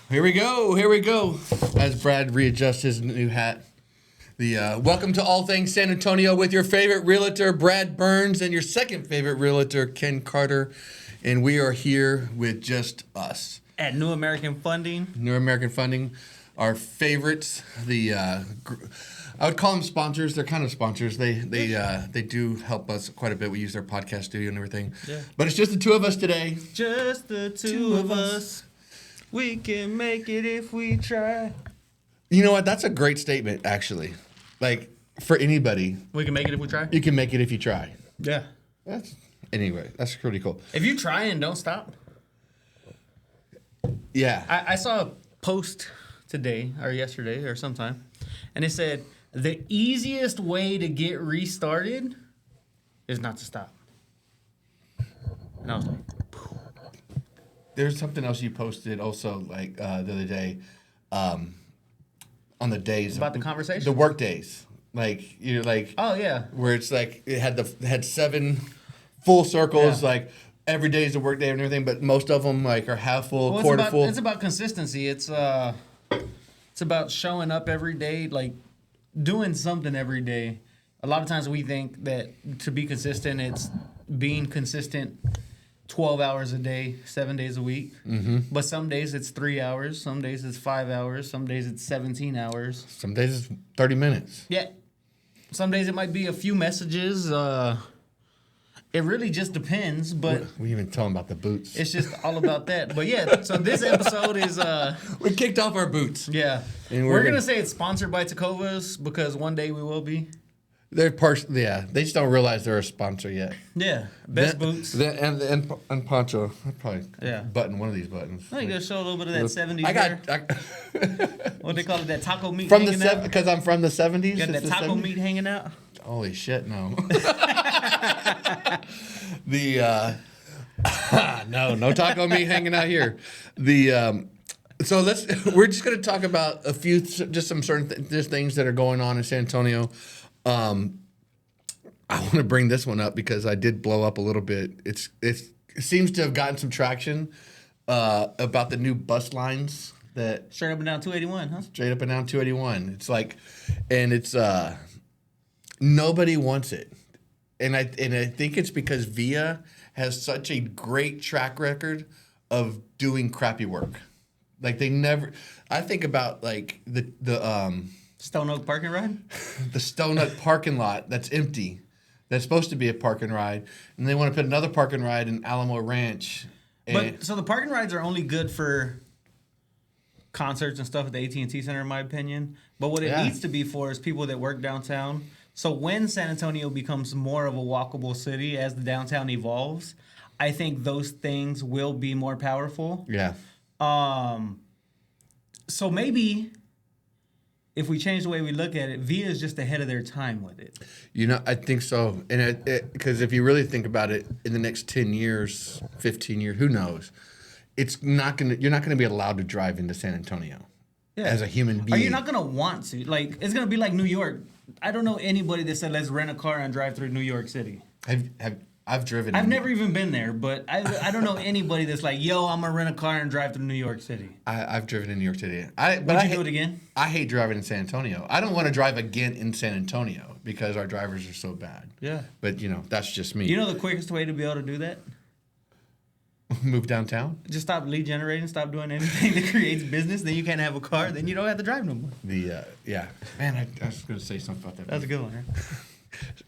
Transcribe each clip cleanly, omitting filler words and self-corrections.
Here we go. As Brad readjusts his new hat. Welcome to All Things San Antonio with your favorite realtor, Brad Burns, and your second favorite realtor, Ken Carter. And we are here with just us. At New American Funding. New American Funding, our favorites. I would call them sponsors. They're kind of sponsors. They do help us quite a bit. We use their podcast studio and everything. Yeah. But it's just the two of us today. Just the two of us. We can make it if we try. You know what? That's a great statement, actually. Like, for anybody. We can make it if we try? You can make it if you try. Yeah. Anyway, that's pretty cool. If you try and don't stop. Yeah. I saw a post today or yesterday or sometime, and it said, the easiest way to get restarted is not to stop. And I was like, there's something else you posted also, like, the other day, on the days. About the conversation? The work days. Like, you're like... Oh, yeah. Where it's like, it had 7 full circles, like, every day is a work day and everything, but most of them, like, are half full, quarter full. It's about consistency. It's about showing up every day, like, doing something every day. A lot of times we think that to be consistent, it's being consistent 12 hours a day, 7 days a week. Mm-hmm. But some days it's 3 hours. Some days it's 5 hours. Some days it's 17 hours. Some days it's 30 minutes. Yeah. Some days it might be a few messages. It really just depends. But we even tell them about the boots. It's just all about that. But yeah, so this episode is... we kicked off our boots. Yeah. And we're going to say it's sponsored by Tecovas because one day we will be. They're they just don't realize they're a sponsor yet. Yeah, best boots. And Poncho. I'd probably button one of these buttons. Oh, you gotta show a little bit of that 70s. What they call it, that taco meat from hanging out? Because I'm from the 70s? You got that taco meat hanging out? Holy shit, no. No taco meat hanging out here. So we're just gonna talk about a few, just some certain things that are going on in San Antonio. I want to bring this one up because I did blow up a little bit. It seems to have gotten some traction about the new bus lines that straight up and down 281, huh? Straight up and down 281. It's like, and it's nobody wants it, and I think it's because Via has such a great track record of doing crappy work. Like they never. I think about like the Stone Oak parking ride? The Stone Oak parking lot that's empty. That's supposed to be a parking ride. And they want to put another parking ride in Alamo Ranch. But so the parking rides are only good for concerts and stuff at the AT&T Center, in my opinion. But what it needs to be for is people that work downtown. So when San Antonio becomes more of a walkable city as the downtown evolves, I think those things will be more powerful. Yeah. So maybe... if we change the way we look at it, Via is just ahead of their time with it. You know, I think so. And because if you really think about it, in the next 10 years, 15 years, who knows? You're not going to be allowed to drive into San Antonio as a human being. Or you're not going to want to. Like, it's going to be like New York. I don't know anybody that said, let's rent a car and drive through New York City. I've driven. I've never even been there, but I don't know anybody that's like, yo, I'm going to rent a car and drive through New York City. I've driven in New York City. Would you do it again? I hate driving in San Antonio. I don't want to drive again in San Antonio because our drivers are so bad. Yeah. But, that's just me. You know the quickest way to be able to do that? Move downtown? Just stop lead generating, stop doing anything that creates business, then you can't have a car, then you don't have to drive no more. Man, I was going to say something about that. That's a good one,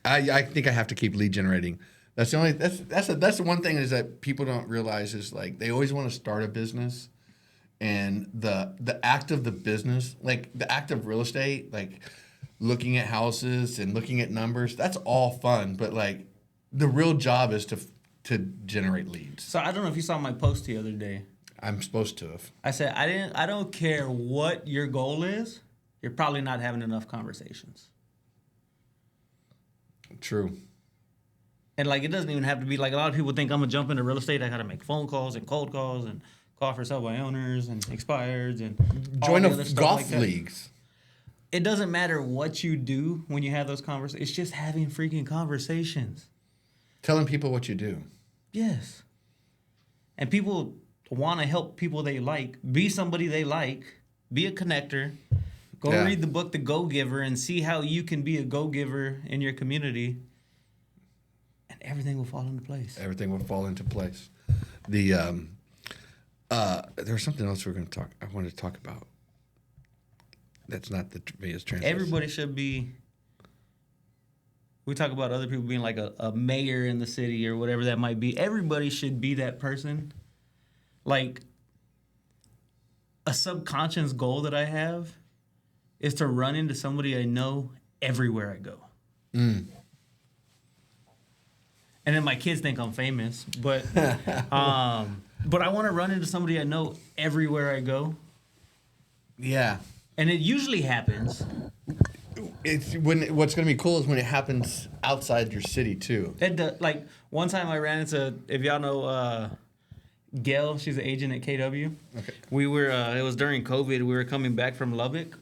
right? I think I have to keep lead generating. That's the one thing is that people don't realize is like they always want to start a business, and the act of the business, like the act of real estate, like looking at houses and looking at numbers, that's all fun, but like the real job is to generate leads. So I don't know if you saw my post the other day. I'm supposed to have. I said I don't care what your goal is, you're probably not having enough conversations. True. And, like, it doesn't even have to be, like, a lot of people think I'm going to jump into real estate. I got to make phone calls and cold calls and call for Subway owners and expireds and join golf leagues. It doesn't matter what you do when you have those conversations. It's just having freaking conversations. Telling people what you do. Yes. and people want to help people they like, be somebody they like, be a connector. Go read the book The Go Giver and see how you can be a go giver in your community, and everything will fall into place. Everything will fall into place. The there was something else I wanted to talk about. That's not the biggest translation. Everybody should be. We talk about other people being like a mayor in the city or whatever that might be. Everybody should be that person. Like, a subconscious goal that I have is to run into somebody I know everywhere I go. And then my kids think I'm famous, but I want to run into somebody I know everywhere I go. Yeah. And it usually happens. What's going to be cool is when it happens outside your city too. Like, one time I ran into, if y'all know Gail, she's an agent at KW. Okay. We were it was during COVID. We were coming back from Lubbock,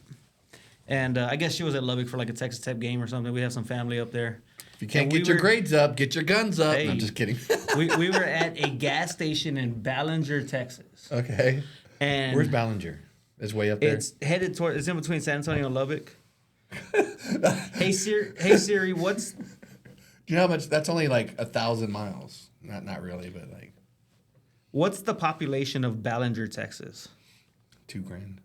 and I guess she was at Lubbock for like a Texas Tech game or something. We have some family up there. If you can't get your grades up, get your guns up. Hey, no, I'm just kidding. we were at a gas station in Ballinger, Texas. Okay. And where's Ballinger? It's way up there. It's headed toward. It's in between San Antonio and Lubbock. Hey Siri, what's? Do you know how much? That's only like 1,000 miles. Not really, but like. What's the population of Ballinger, Texas? 2,000.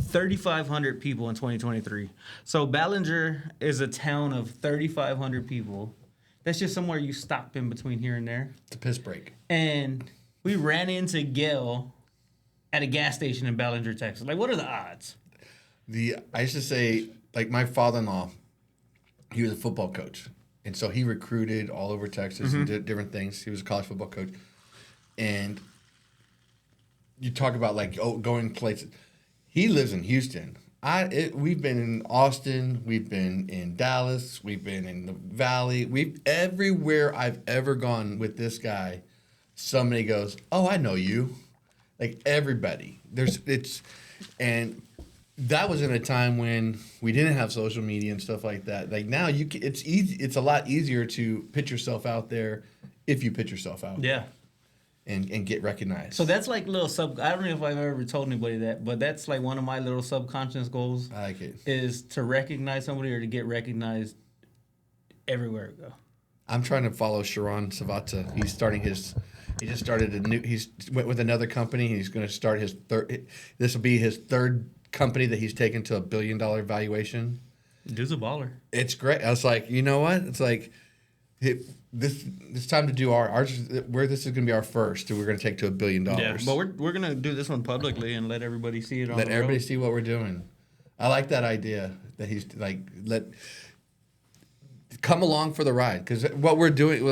3,500 people in 2023. So Ballinger is a town of 3,500 people. That's just somewhere you stop in between here and there. It's a piss break. And we ran into Gail at a gas station in Ballinger, Texas. Like, what are the odds? I used to say, like, my father-in-law, he was a football coach. And so he recruited all over Texas and did different things. He was a college football coach. And you talk about, like, going places. He lives in Houston. We've been in Austin. We've been in Dallas. We've been in the Valley. Everywhere I've ever gone with this guy, somebody goes, "Oh, I know you." Like, everybody. And that was in a time when we didn't have social media and stuff like that. Like, now it's easy. It's a lot easier to put yourself out there if you put yourself out. Yeah. And get recognized. So that's like little I don't know if I've ever told anybody that, but that's like one of my little subconscious goals. I like it. Is to recognize somebody or to get recognized everywhere I go. I'm trying to follow Sharon Savata. He just started he's went with another company. He's going to start his third. This will be his third company that he's taken to $1 billion valuation. Dude's a baller. It's great. I was like, you know what? It's like, it's time to do ours. This is going to be our first. We're going to take to $1 billion. Yeah, but we're going to do this one publicly and let everybody see it on Let the everybody road. see what we're doing. I like that idea that he's like, come along for the ride, because what we're doing,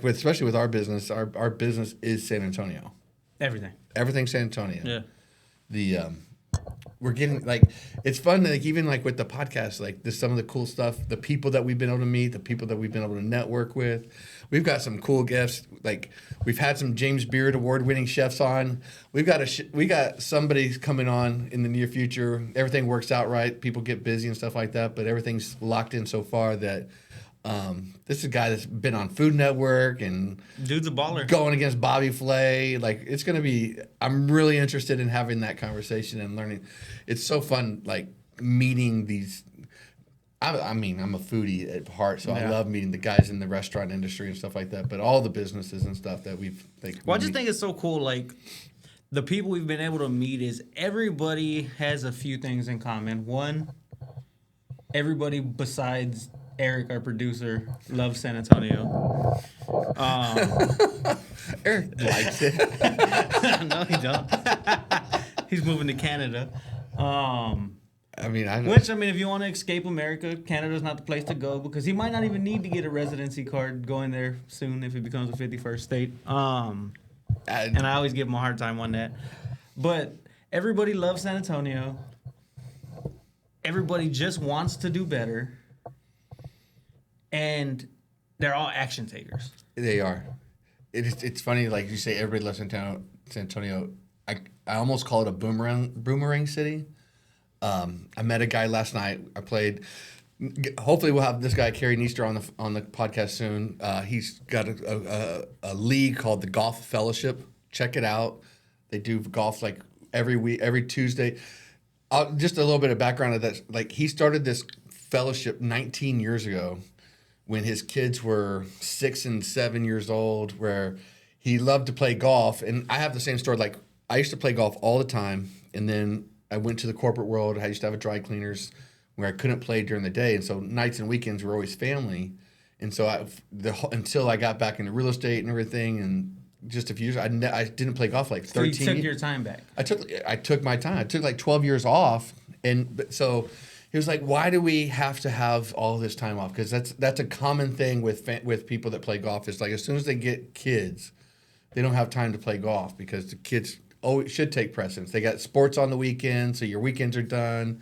especially with our business, our business is San Antonio. Everything's San Antonio. Yeah. We're getting, like, it's fun, like, even like with the podcast, like, there's some of the cool stuff, the people that we've been able to meet, the people that we've been able to network with. We've got some cool guests. Like, we've had some James Beard award-winning chefs on. We got somebody coming on in the near future. Everything works out right. People get busy and stuff like that, but everything's locked in so far that this is a guy that's been on Food Network and dude's a baller, going against Bobby Flay. Like, it's going to be, I'm really interested in having that conversation and learning. It's so fun, like, meeting these. I mean, I'm a foodie at heart, so I love meeting the guys in the restaurant industry and stuff like that, but all the businesses and stuff that we've, like. Well, I just think it's so cool, like, the people we've been able to meet is everybody has a few things in common. One, everybody besides Eric, our producer, loves San Antonio. Eric likes it. No, he don't. He's moving to Canada. If you want to escape America, Canada's not the place to go, because he might not even need to get a residency card going there soon if it becomes a 51st state. And I always give him a hard time on that. But everybody loves San Antonio. Everybody just wants to do better. And they're all action takers. They are. It's funny, like you say, everybody loves San Antonio. I almost call it a boomerang city. I met a guy last night. I played Hopefully, we'll have this guy Kerry Neester on the podcast soon. He's got a league called the Golf Fellowship. Check it out. They do golf like every week, every Tuesday. Just a little bit of background of that. Like he started this fellowship 19 years ago when his kids were 6 and 7 years old, where he loved to play golf. And I have the same story. Like I used to play golf all the time, and then I went to the corporate world. I used to have a dry cleaners where I couldn't play during the day, and so nights and weekends were always family. And so until I got back into real estate and everything, and just a few years, I didn't play golf like 13. So you took your time back. I took my time. I took like 12 years off, so he was like, "Why do we have to have all this time off?" Because that's a common thing with people that play golf. It's like as soon as they get kids, they don't have time to play golf because the kids should take precedence. They got sports on the weekend, so your weekends are done.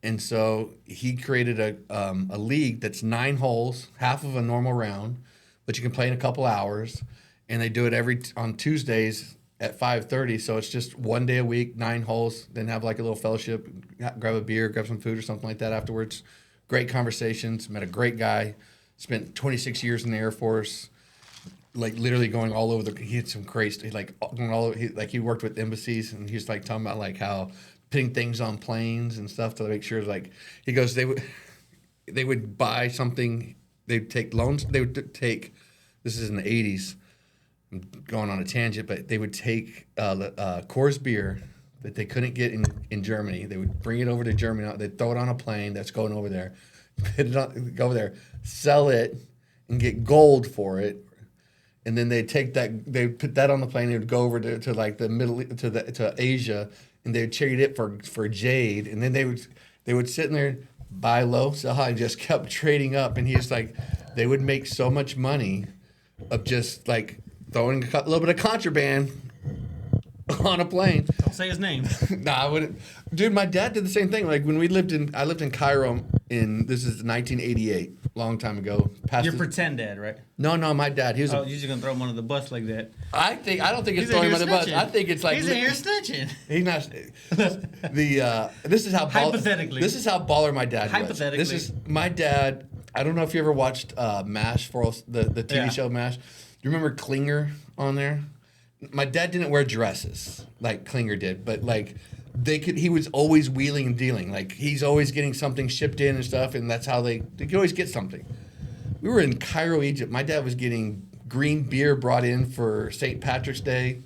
And so he created a league that's 9 holes, half of a normal round, but you can play in a couple hours. And they do it on Tuesdays at 5:30. So it's just one day a week, 9 holes. Then have like a little fellowship, grab a beer, grab some food or something like that afterwards. Great conversations. Met a great guy. Spent 26 years in the Air Force. Like literally going all over he had some crazy, like going all over. He worked with embassies, and he's like talking about like how putting things on planes and stuff to make sure like he goes they would buy something. They'd take loans. They would take. This is in the 80s. I'm going on a tangent, but they would take Coors beer that they couldn't get in Germany. They would bring it over to Germany. They'd throw it on a plane that's going over there, go over there, sell it, and get gold for it. And then they'd take that, they'd put that on the plane. They would go over to like the to Asia, and they'd trade it for jade. And then they would sit in there, buy low, sell high, and just kept trading up. And he's like, they would make so much money of just like throwing a little bit of contraband on a plane. Don't say his name. Nah, I wouldn't. Dude, my dad did the same thing. Like when I lived in Cairo this is 1988, long time ago. Your pretend dad, right? No, my dad. He was. You're just gonna throw him under the bus like that. I don't think it's throwing him under the bus. I think it's like he's in here snitching. He's not. This is how hypothetically. This is how baller my dad was. Hypothetically. This is my dad. I don't know if you ever watched MASH the TV show MASH. Do you remember Klinger on there? My dad didn't wear dresses like Klinger did, but like he was always wheeling and dealing. Like he's always getting something shipped in and stuff, and that's how they could always get something. We were in Cairo, Egypt. My dad was getting green beer brought in for St. Patrick's Day.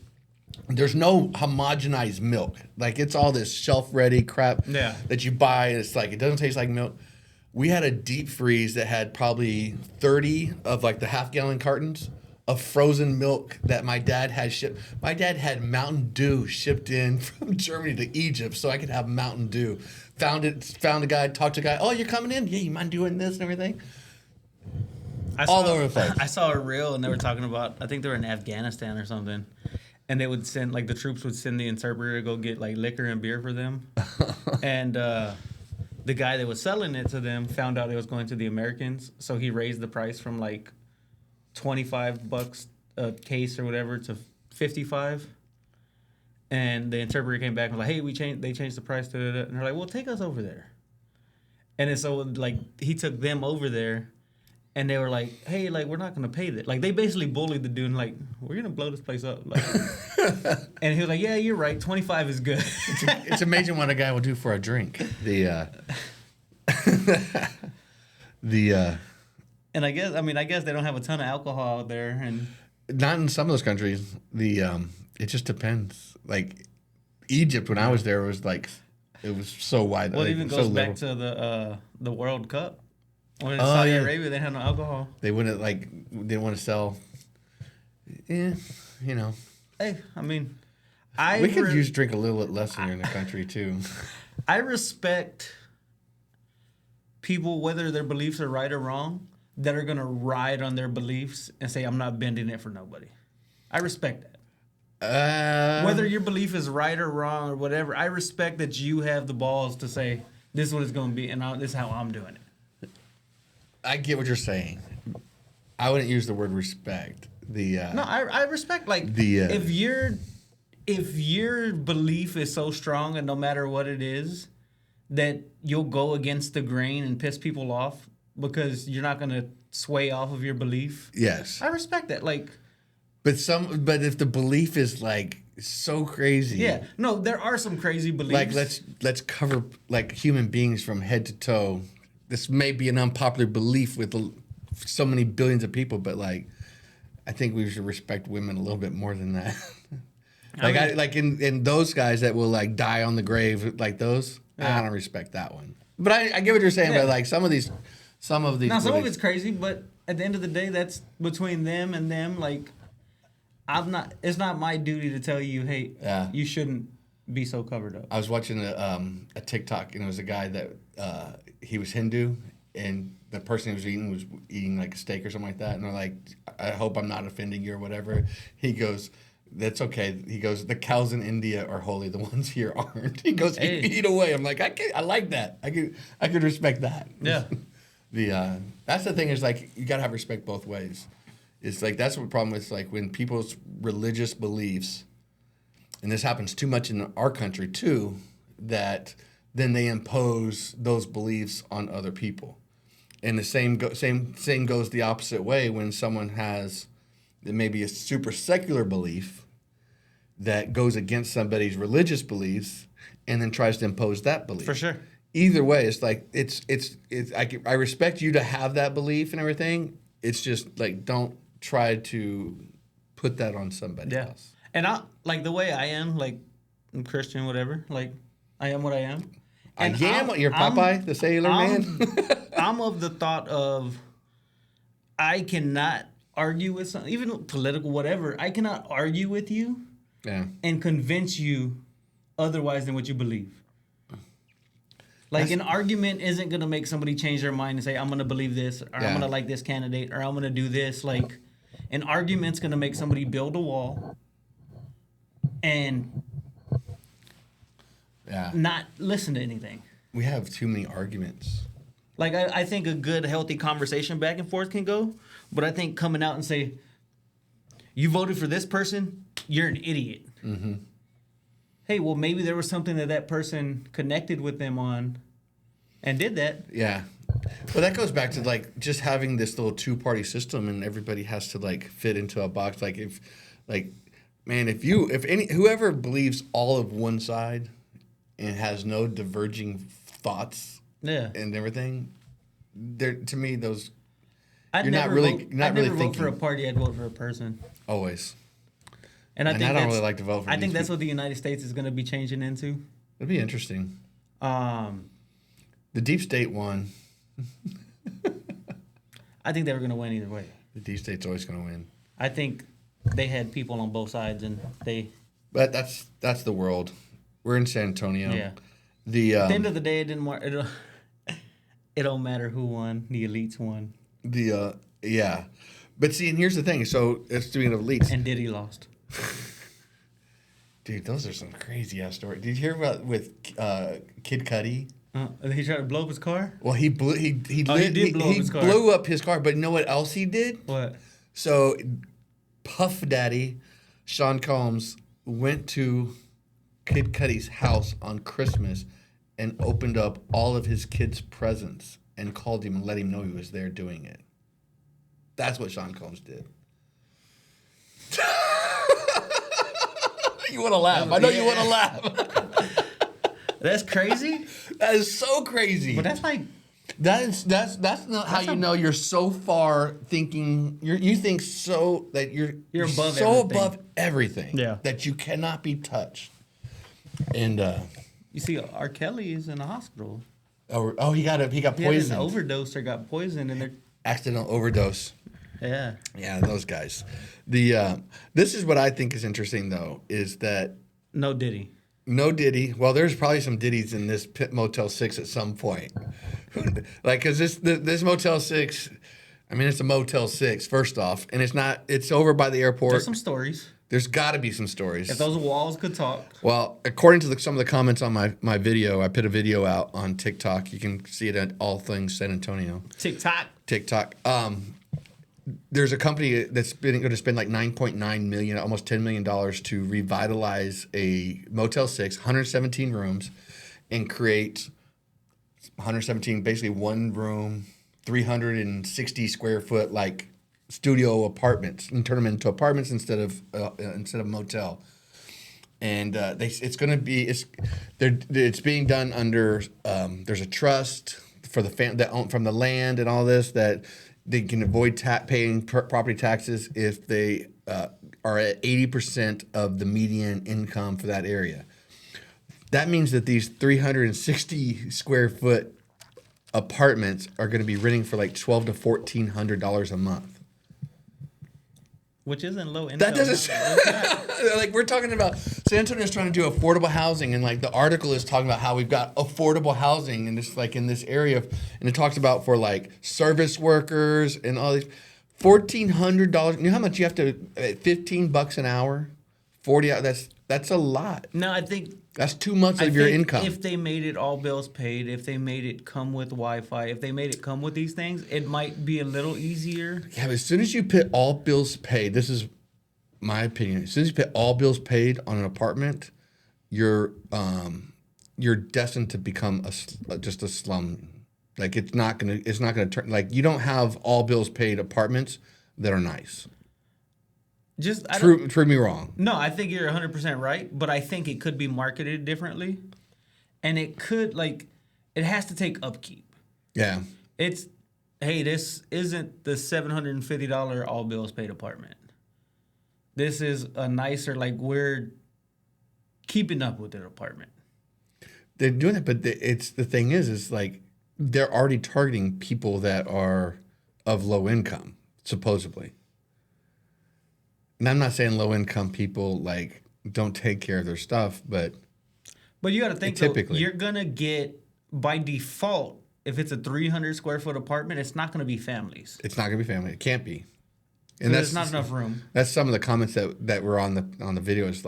There's no homogenized milk. Like it's all this shelf-ready crap that you buy, and it's like it doesn't taste like milk. We had a deep freeze that had probably 30 of like the half-gallon cartons of frozen milk that my dad had shipped. My dad had Mountain Dew shipped in from Germany to Egypt so I could have Mountain Dew. Found a guy, talked to a guy. Oh, you're coming in? Yeah, you mind doing this and everything? All over the place. I saw a reel and they were talking about, I think they were in Afghanistan or something. And they would send, like the troops would send the interpreter to go get like liquor and beer for them. And the guy that was selling it to them found out it was going to the Americans. So he raised the price from like $25 a case or whatever to $55. And the interpreter came back and was like, hey, they changed the price to that. And they're like, well, take us over there. And then so like he took them over there and they were like, hey, like we're not gonna pay that. Like they basically bullied the dude and like, we're gonna blow this place up. Like and he was like, yeah, you're right, 25 is good. It's amazing what a guy will do for a drink. And I guess they don't have a ton of alcohol out there, and not in some of those countries. It just depends. Like Egypt, when I was there, was like it was so wide. Well, it even goes back to the World Cup. When in Saudi Arabia, they had no alcohol. They wouldn't didn't want to sell. Yeah, you know. Hey, I mean, we could use drink a little bit less here in the country too. I respect people, whether their beliefs are right or wrong, that are gonna ride on their beliefs and say, I'm not bending it for nobody. I respect that. Whether your belief is right or wrong or whatever, I respect that you have the balls to say, this is what it's gonna be, and this is how I'm doing it. I get what you're saying. I wouldn't use the word respect. No, I respect if your belief is so strong and no matter what it is, that you'll go against the grain and piss people off because you're not going to sway off of your belief. Yes. I respect that. Like, But if the belief is like so crazy. yeah. No, there are some crazy beliefs. Like let's cover like human beings from head to toe. This may be an unpopular belief with so many billions of people, but like I think we should respect women a little bit more than that. Like in those guys that will like die on the grave like those, I don't respect that one. But I get what you're saying. But like some of these. Now some of it's crazy, but at the end of the day, that's between them and them. Like, it's not my duty to tell you, hey, you shouldn't be so covered up. I was watching a TikTok, and it was a guy that he was Hindu, and the person he was eating like a steak or something like that, and they're like, I hope I'm not offending you or whatever. He goes, that's okay. He goes, the cows in India are holy, the ones here aren't. He goes, hey. Eat away. I'm like, I like that. I could respect that. Yeah. That's the thing is like you gotta have respect both ways. It's like that's what the problem is like when people's religious beliefs, and this happens too much in our country too, that then they impose those beliefs on other people, and the same goes the opposite way when someone has maybe a super secular belief that goes against somebody's religious beliefs, and then tries to impose that belief. For sure. Either way, it's like I respect you to have that belief and everything. It's just like don't try to put that on somebody else. And I like the way I am, like I'm Christian, whatever. Like I am what I am. And you're Popeye, the Sailor Man. I'm of the thought of I cannot argue with something, even political, whatever. I cannot argue with you and convince you otherwise than what you believe. Like an argument isn't going to make somebody change their mind and say, I'm going to believe this, or I'm going to like this candidate, or I'm going to do this. Like an argument's going to make somebody build a wall and not listen to anything. We have too many arguments. Like I think a good, healthy conversation back and forth can go, but I think coming out and say, you voted for this person, you're an idiot. Mm-hmm. Hey, well, maybe there was something that person connected with them on and did that. Yeah. Well, that goes back to, like, just having this little two-party system and everybody has to, like, fit into a box. Like, whoever believes all of one side and has no diverging thoughts and everything, to me, those... I'd never vote for a party. I'd vote for a person. Always. And I don't really like to vote for I think that's what the United States is going to be changing into. It'd be interesting. The deep state won. I think they were going to win either way. The deep state's always going to win. I think they had people on both sides, and they. But that's the world. We're in San Antonio. Yeah. At the end of the day, it didn't. It don't matter who won. The elites won. But see, and here's the thing. So, speaking of elites, and Diddy lost. Dude, those are some crazy ass stories. Did you hear about with Kid Cudi? He tried to blow up his car? Well, he blew up his car, but you know what else he did? What? So Puff Daddy, Sean Combs, went to Kid Cudi's house on Christmas and opened up all of his kids' presents and called him and let him know he was there doing it. That's what Sean Combs did. You want to laugh. I know you want to laugh. That's crazy? That is so crazy. But that's like... That's not how you know you're so far thinking... You think so that you're above so everything. above everything Yeah. that you cannot be touched. And... you see, R. Kelly is in the hospital. Oh, he got poisoned. He had an overdose or got poisoned, and they're... Accidental overdose. Yeah. Yeah, those guys. This is what I think is interesting, though, is that... No Diddy. No Diddy. Well, there's probably some Diddies in this Motel 6 at some point. Like, because this Motel 6, I mean, it's a Motel 6, first off, and it's over by the airport. There's some stories. There's got to be some stories. If those walls could talk. Well, according to some of the comments on my video, I put a video out on TikTok. You can see it at All Things San Antonio. TikTok. There's a company that's going to spend like $9.9 million, almost $10 million to revitalize a Motel 6, 117 rooms, and create 117, basically one room, 360 square foot like studio apartments, and turn them into apartments instead of motel. And it's being done under there's a trust for the that own from the land and all this, that they can avoid paying property taxes if they are at 80% of the median income for that area. That means that these 360 square foot apartments are going to be renting for like $1,200 to $1,400 a month. Which isn't low income. That doesn't like, we're talking about San Antonio's trying to do affordable housing, and like the article is talking about how we've got affordable housing and it's like in this area, and it talks about for like service workers and all these $1,400. You know how much you have to $15 an hour, 40 hours. That's a lot. No, I think that's 2 months of your income. If they made it all bills paid, if they made it come with Wi-Fi, if they made it come with these things, it might be a little easier. Yeah, but as soon as you put all bills paid, this is my opinion. As soon as you put all bills paid on an apartment, you're destined to become just a slum. Like it's not gonna turn. Like you don't have all bills paid apartments that are nice. Prove me wrong. No, I think you're 100% right, but I think it could be marketed differently, and it could it has to take upkeep. Yeah. This isn't the $750 all bills paid apartment. This is a nicer, we're keeping up with their apartment. They're doing it, but the thing is like they're already targeting people that are of low income, supposedly. And I'm not saying low income people don't take care of their stuff, but you got to think typically you're gonna get by default, if it's a 300 square foot apartment, it's not gonna be families. It's not gonna be family. It can't be. And there's not enough room. That's some of the comments that were on the video. It's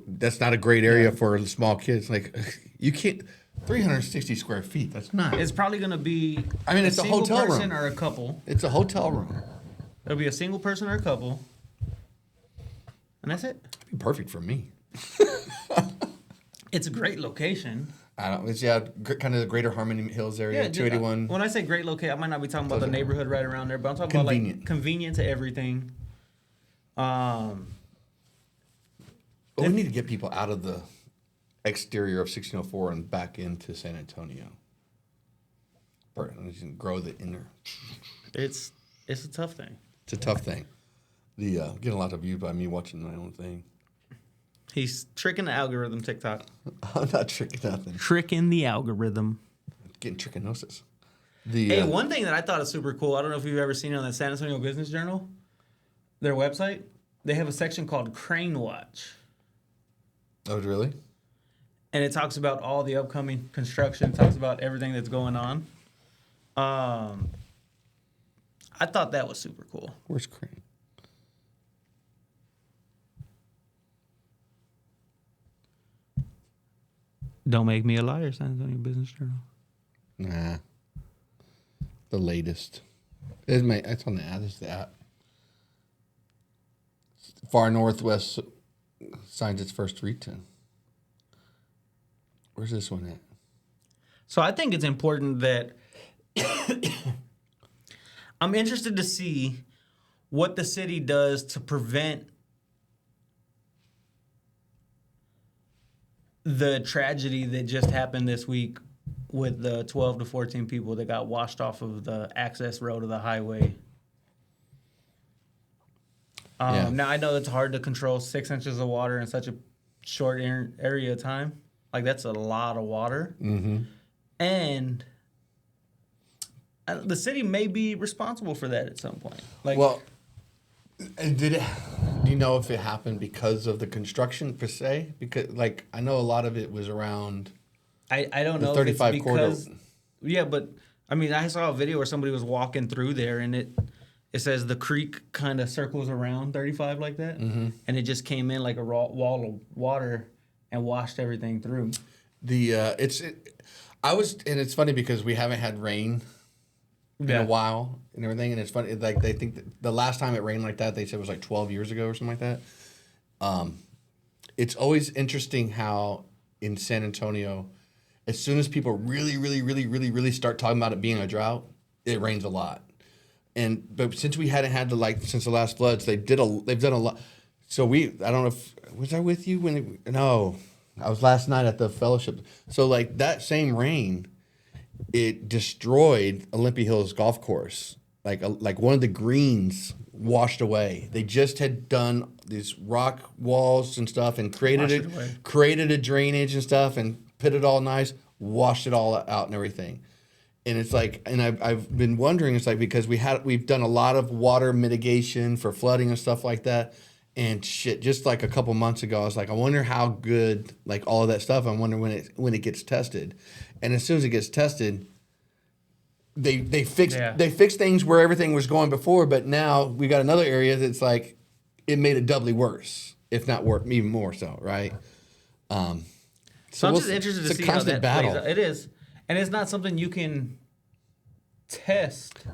that's not a great area for small kids. Like you can't 360 square feet. That's not. It's probably gonna be. I mean, it's a hotel room or a couple. It's a hotel room. It'll be a single person or a couple. And that's it. It'd be perfect for me. It's a great location. I don't. It's kind of the Greater Harmony Hills area, 281. When I say great location, I might not be talking about the neighborhood right around there, but I'm talking about convenient to everything. But we need to get people out of the exterior of 1604 and back into San Antonio. And grow the inner. It's a tough thing. It's a tough thing. Getting a lot of views by me watching my own thing. He's tricking the algorithm, TikTok. I'm not tricking nothing. Tricking the algorithm. Getting trichinosis. One thing that I thought is super cool, I don't know if you've ever seen it on the San Antonio Business Journal, their website, they have a section called Crane Watch. Oh, really? And it talks about all the upcoming construction, talks about everything that's going on. I thought that was super cool. Where's Crane? Don't make me a liar, San Antonio Business Journal. Nah. The latest. It's on the app. It's the app. Far Northwest signs its first retail. Where's this one at? So I think it's important that I'm interested to see what the city does to prevent the tragedy that just happened this week with the 12 to 14 people that got washed off of the access road of the highway. Now, I know it's hard to control 6 inches of water in such a short area of time. That's a lot of water. Mm-hmm. And the city may be responsible for that at some point. Do you know if it happened because of the construction per se? Because I know a lot of it was around. I don't know 35 if it's because. corridor. Yeah, but I mean, I saw a video where somebody was walking through there, and it says the creek kind of circles around 35 like that, mm-hmm. and it just came in like a raw wall of water and washed everything through. It's funny because we haven't had rain in a while and everything, and it's funny. They think that the last time it rained like that, they said it was 12 years ago or something like that. It's always interesting how in San Antonio, as soon as people really start talking about it being a drought, it rains a lot. But since we hadn't had since the last floods, they've done a lot. So I don't know if was I with you no, I was last night at the fellowship. So like that same rain, it destroyed Olympia Hills golf course. Like one of the greens washed away. They just had done these rock walls and stuff and created a drainage and stuff and put it all nice, washed it all out and everything. And it's like, and I've been wondering, it's like because we've done a lot of water mitigation for flooding and stuff like that. And shit, just like a couple months ago, I was like, I wonder how good like all of that stuff. I wonder when it gets tested. And as soon as it gets tested, they fix things where everything was going before, but now we got another area that's like it made it doubly worse, if not worse, even more so, right? So I'm just interested to see how that battle. plays out. It is, and it's not something you can test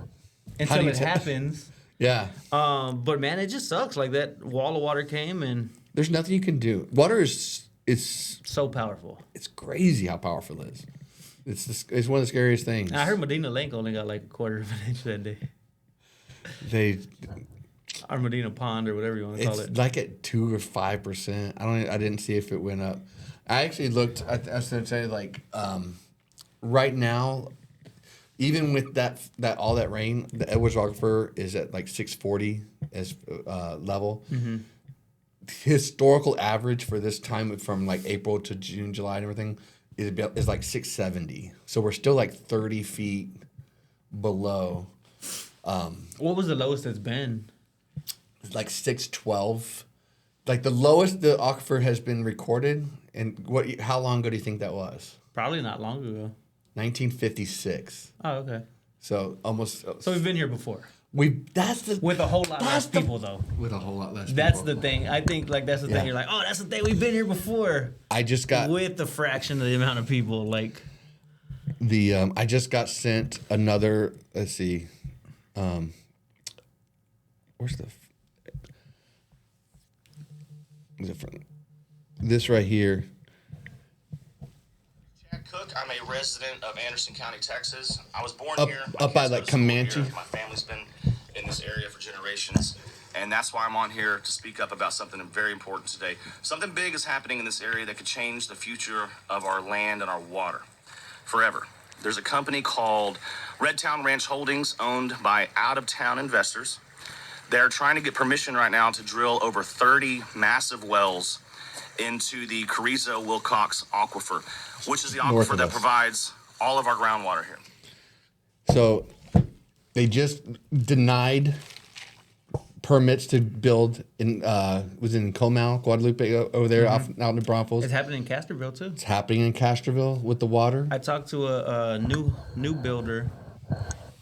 until it happens. Yeah. But man, it just sucks. Like that wall of water came and there's nothing you can do. Water is so powerful. It's crazy how powerful it is. It's one of the scariest things. I heard Medina Lake only got like a quarter of an inch that day. Or Medina Pond or whatever you want to call it. It's like at 2 or 5%. I didn't see if it went up. I actually looked. I was going to say like right now. Even with that all that rain, the Edwards Aquifer is at like 640 as level. Mm-hmm. Historical average for this time from like April to June, July, and everything is like 670. So we're still like 30 feet below. What was the lowest it's been? It's like 612. Like the lowest the aquifer has been recorded. And how long ago do you think that was? Probably not long ago. 1956. Oh, okay. So almost. So we've been here before. With a whole lot less people, though. With a whole lot less. That's the thing. I think like that's the thing. You're like, oh, that's the thing. We've been here before. I just got with the fraction of the amount of people. Like I just got sent another. Let's see. Where's the? Is it from this right here? Cook. I'm a resident of Anderson County, Texas. I was born here. Up by like Comanche. My family's been in this area for generations, and that's why I'm on here to speak up about something very important today. Something big is happening in this area that could change the future of our land and our water forever. There's a company called Redtown Ranch Holdings, owned by out-of-town investors. They're trying to get permission right now to drill over 30 massive wells into the Carrizo-Wilcox Aquifer, which is the aquifer that provides all of our groundwater here. So they just denied permits to build was in Comal, Guadalupe, over there out in the Braunfels. It's happening in Castroville too. It's happening in Castroville with the water. I talked to a new builder,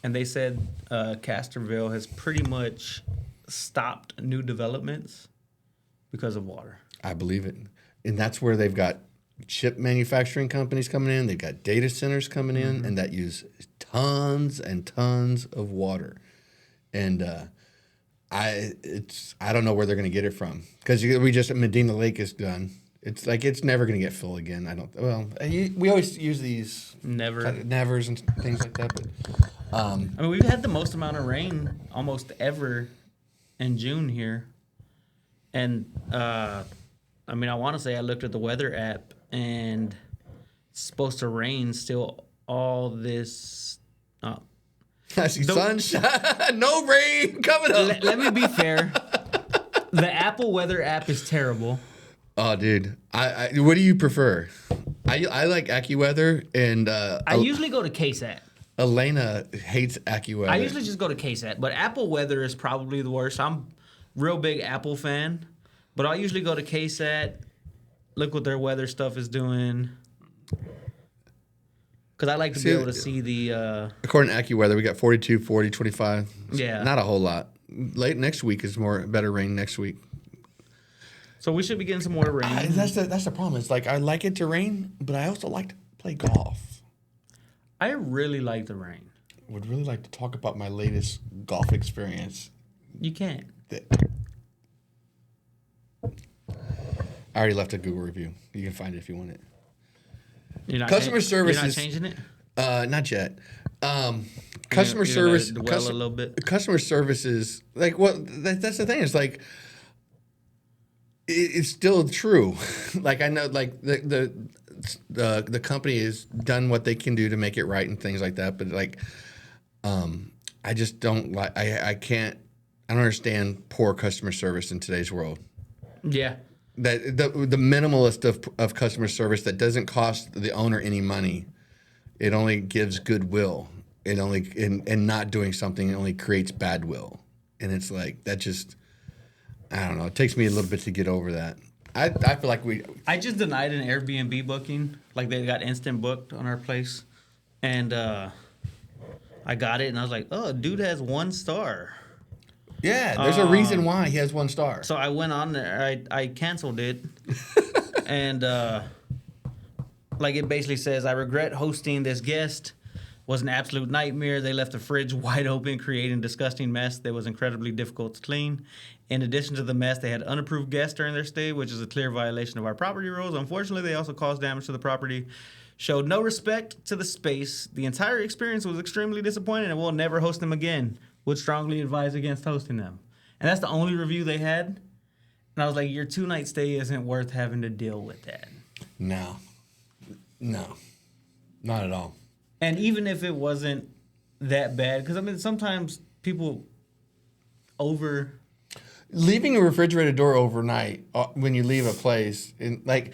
and they said Castroville has pretty much stopped new developments because of water. I believe it. And that's where they've got chip manufacturing companies coming in. They've got data centers coming in, and that use tons and tons of water. And I don't know where they're going to get it from, because Medina Lake is done. It's like it's never going to get full again. We always use these nevers and things like that. But I mean, we've had the most amount of rain almost ever in June here, and I mean, I want to say I looked at the weather app, and it's supposed to rain still all this. I see sunshine, no rain coming up. Let me be fair. The Apple weather app is terrible. Oh, dude. I what do you prefer? I like AccuWeather, and I usually go to KSAT. Elena hates AccuWeather. I usually just go to KSAT, but Apple weather is probably the worst. I'm real big Apple fan. But I usually go to KSAT, look what their weather stuff is doing. Because I like to be able to see the... According to AccuWeather, we got 42, 40, 25. Yeah. Not a whole lot. Late next week is better rain next week. So we should be getting some more rain. That's the problem. It's like I like it to rain, but I also like to play golf. I really like the rain. Would really like to talk about my latest golf experience. You can't. I already left a Google review. You can find it if you want it. Customer service You're not is changing it. not yet. Customer service. Dwell a little bit. Customer service is like that's the thing. It's like it's still true. Like I know, like the company has done what they can do to make it right and things like that. But like, I just don't like. I can't. I don't understand poor customer service in today's world. Yeah. That the minimalist of customer service that doesn't cost the owner any money. It only gives goodwill. It only and not doing something only creates bad will. And it's like that just I don't know. It takes me a little bit to get over that. I feel like I just denied an Airbnb booking. Like they got instant booked on our place, and I got it, and I was like, "Oh, dude has 1 star." Yeah, there's a reason why he has 1 star. So I went on there. I canceled it, and like it basically says, "I regret hosting this guest. Was an absolute nightmare. They left the fridge wide open, creating a disgusting mess that was incredibly difficult to clean. In addition to the mess, they had unapproved guests during their stay, which is a clear violation of our property rules. Unfortunately, they also caused damage to the property, showed no respect to the space. The entire experience was extremely disappointing, and we'll never host them again. Would strongly advise against hosting them." And that's the only review they had. And I was like, your 2-night stay isn't worth having to deal with that. No, not at all. And even if it wasn't that bad, because I mean, sometimes people Leaving a refrigerator door overnight when you leave a place, and like,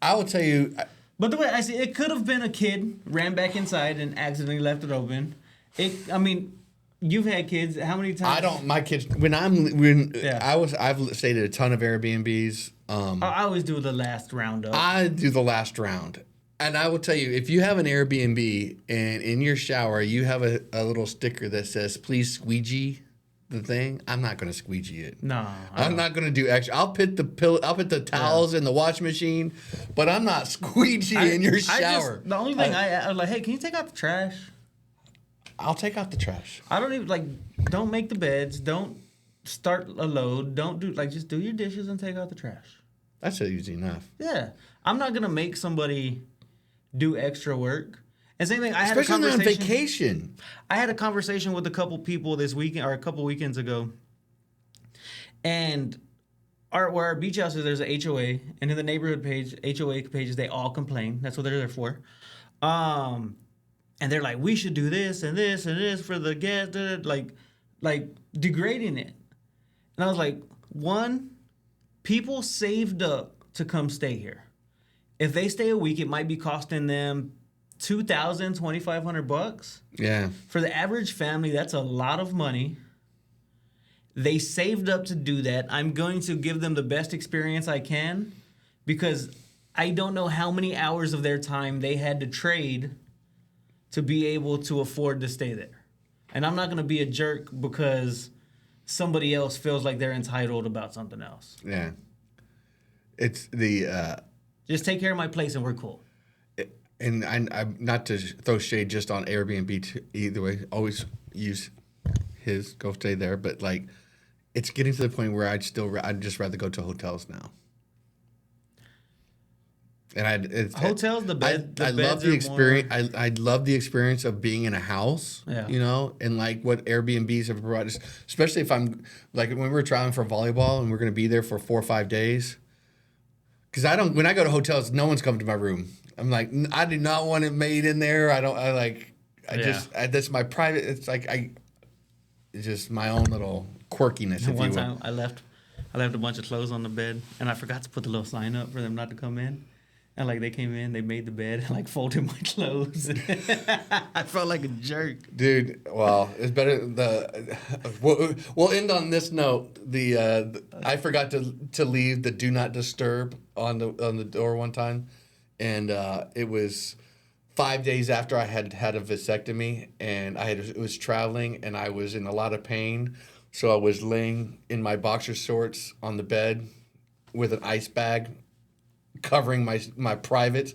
I will tell you. But the way I see it, could have been a kid ran back inside and accidentally left it open. I mean, you've had kids. How many times? I don't. My kids. I've stayed at a ton of Airbnbs. I always do the last round up. I do the last round. And I will tell you, if you have an Airbnb and in your shower you have a little sticker that says, "Please squeegee the thing," I'm not going to squeegee it. No. I'm not going to do extra. I'll put the towels in the wash machine, but I'm not squeegeeing your shower. The only thing I was like, "Hey, can you take out the trash?" I'll take out the trash. I don't even don't make the beds. Don't start a load. Don't do just do your dishes and take out the trash. That's easy enough. Yeah. I'm not going to make somebody do extra work. And same thing, Especially on vacation. I had a conversation with a couple people this weekend or a couple weekends ago. And where our beach house is, there's an HOA, and in the neighborhood page, HOA pages, they all complain. That's what they're there for. And they're like, "We should do this and this and this for the guests," like degrading it. And I was like, one, people saved up to come stay here. If they stay a week, it might be costing them $2,000, $2,500. Yeah. For the average family, that's a lot of money. They saved up to do that. I'm going to give them the best experience I can because I don't know how many hours of their time they had to trade to be able to afford to stay there. And I'm not going to be a jerk because somebody else feels like they're entitled about something else. Yeah. It's the... Just take care of my place and we're cool. And I'm not to throw shade just on Airbnb either way. Always use go stay there. But like, it's getting to the point where I'd just rather go to hotels now. And hotels, the bed. I love the experience. I love the experience of being in a house. Yeah. You know, and like what Airbnbs have provided, especially if I'm like when we're traveling for volleyball and we're going to be there for 4 or 5 days. Because when I go to hotels, no one's coming to my room. I'm like, I do not want it made in there. That's my private. It's like it's just my own little quirkiness. If One you will. time I left a bunch of clothes on the bed, and I forgot to put the little sign up for them not to come in. And they came in, they made the bed, and folded my clothes. I felt like a jerk, dude. Well, it's better. We'll end on this note. I forgot to leave the do not disturb on the door one time, and it was 5 days after I had a vasectomy, and I was traveling, and I was in a lot of pain, so I was laying in my boxer shorts on the bed with an ice bag covering my private,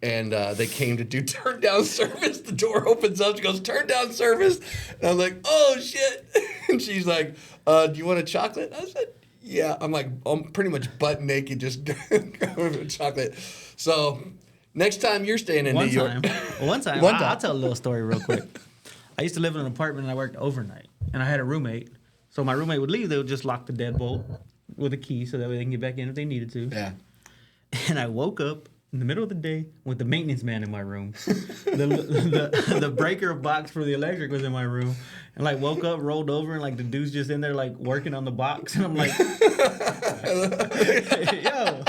and they came to do turn down service. The door opens up, she goes, "Turn down service," and I'm like, "Oh shit." And she's like, "Do you want a chocolate?" I said, "Yeah." I'm pretty much butt naked, just covered with chocolate. So Next time you're staying in New York. One time. One I'll time. tell a little story real quick. I used to live in an apartment and I worked overnight. And I had a roommate. So my roommate would leave. They would just lock the deadbolt with a key so that way they can get back in if they needed to. Yeah. And I woke up in the middle of the day with the maintenance man in my room. the breaker box for the electric was in my room. And like woke up, rolled over, and like the dude's just in there like working on the box. And I'm like, yo.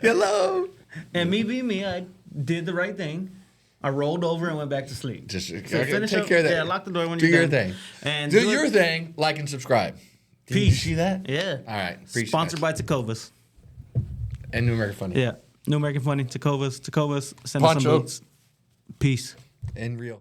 Hello. And me being me, I did the right thing. I rolled over and went back to sleep. Just So take finish care up- of that. Yeah, lock the door when Do you're your done. thing. And Do your thing. Like and subscribe. Did you Peace. see that? Yeah. All right. Appreciate Sponsored it. by Tecovas. And New American Funny. Yeah. New American Funny. Tecovas. Send us some Poncho. boots. Peace. And real.